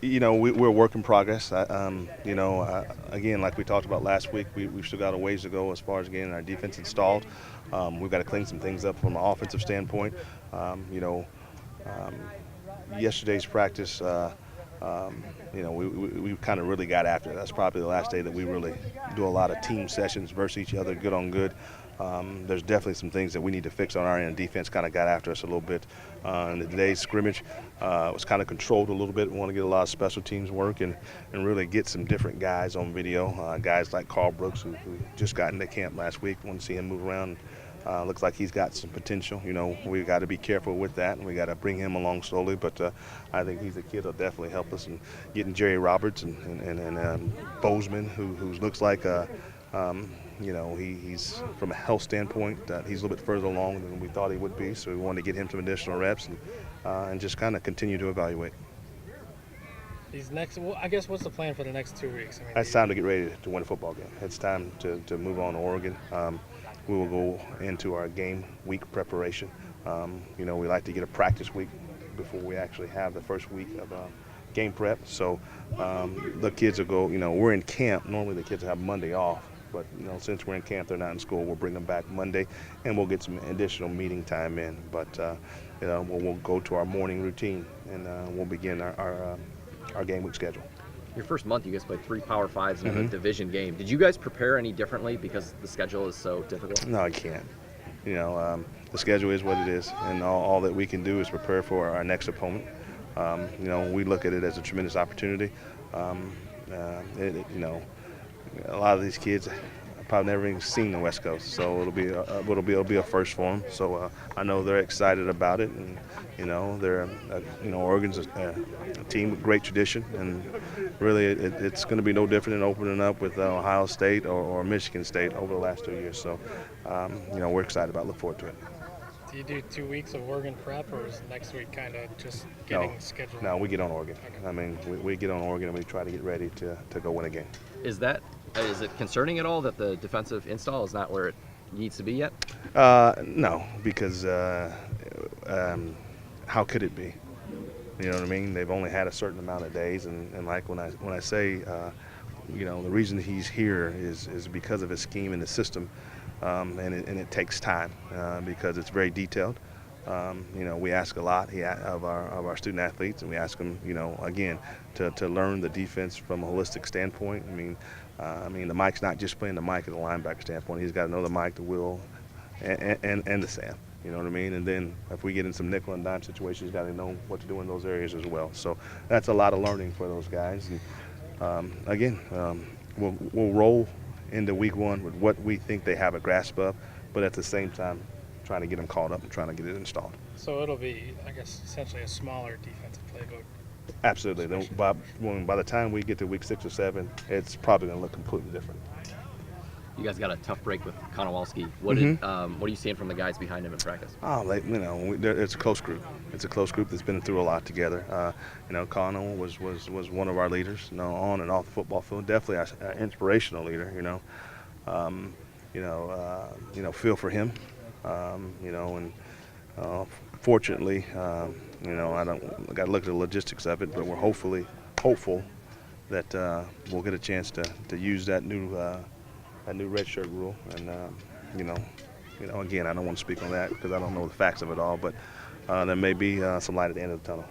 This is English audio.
we're a work in progress. Again, like we talked about last week, we've still got a ways to go as far as getting our defense installed. We've got to clean some things up from an offensive standpoint. Um, you know, um, Yesterday's practice, we kind of really got after it. That's probably the last day that we really do a lot of team sessions versus each other, good on good. There's definitely some things that we need to fix on our end. Defense kind of got after us a little bit. In today's scrimmage, was kind of controlled a little bit. We want to get a lot of special teams work and really get some different guys on video. Guys like Carl Brooks, who just got into camp last week. Want to see him move around. Looks like he's got some potential. We've got to be careful with that, and we got to bring him along slowly. But I think he's a kid that'll definitely help us. And getting Jerry Roberts and Bozeman, who looks like he's from a health standpoint, he's a little bit further along than we thought he would be. So we wanted to get him some additional reps and just kind of continue to evaluate. I guess what's the plan for the next 2 weeks? It's time to get ready to win a football game. It's time to move on to Oregon. We will go into our game week preparation. We like to get a practice week before we actually have the first week of game prep. So the kids will go, we're in camp. Normally the kids have Monday off, but since we're in camp, they're not in school. We'll bring them back Monday, and we'll get some additional meeting time in. But we'll go to our morning routine, and we'll begin our game week schedule. Your first month, you guys played 3 Power Fives in a division game. Did you guys prepare any differently because the schedule is so difficult? No, I can't. The schedule is what it is, and all that we can do is prepare for our next opponent. We look at it as a tremendous opportunity. A lot of these kids have probably never even seen the West Coast, so it'll be a first for them. So I know they're excited about it, and they're Oregon's a team with great tradition, and really it's going to be no different than opening up with Ohio State or Michigan State over the last 2 years. So we're excited about it. Look forward to it. Do you do 2 weeks of Oregon prep, or is next week kind of just getting scheduled? No, we get on Oregon. Okay. We get on Oregon and we try to get ready to go win a game. Is it concerning at all that the defensive install is not where it needs to be yet? No, because how could it be? You know what I mean? They've only had a certain amount of days, and like when I say, the reason he's here is because of his scheme and the system, and it takes time because it's very detailed. We ask a lot of our student athletes, and we ask them, again, to learn the defense from a holistic standpoint. The Mike's not just playing the Mike at a linebacker standpoint. He's got to know the Mike, the Will, and the Sam. You know what I mean? And then if we get in some nickel and dime situations, got to know what to do in those areas as well. So that's a lot of learning for those guys. And we'll roll into week one with what we think they have a grasp of, but at the same time, trying to get them caught up and trying to get it installed. So it'll be, I guess, essentially a smaller defensive playbook. Absolutely. Then by the time we get to week 6 or 7, it's probably going to look completely different. You guys got a tough break with Konowalski. What are you seeing from the guys behind him in practice? It's a close group. It's a close group that's been through a lot together. Kono was one of our leaders, on and off the football field. Definitely an inspirational leader. Feel for him. Fortunately, I got to look at the logistics of it, but we're hopeful that we'll get a chance to use that new red shirt rule. And again, I don't want to speak on that because I don't know the facts of it all, but there may be some light at the end of the tunnel.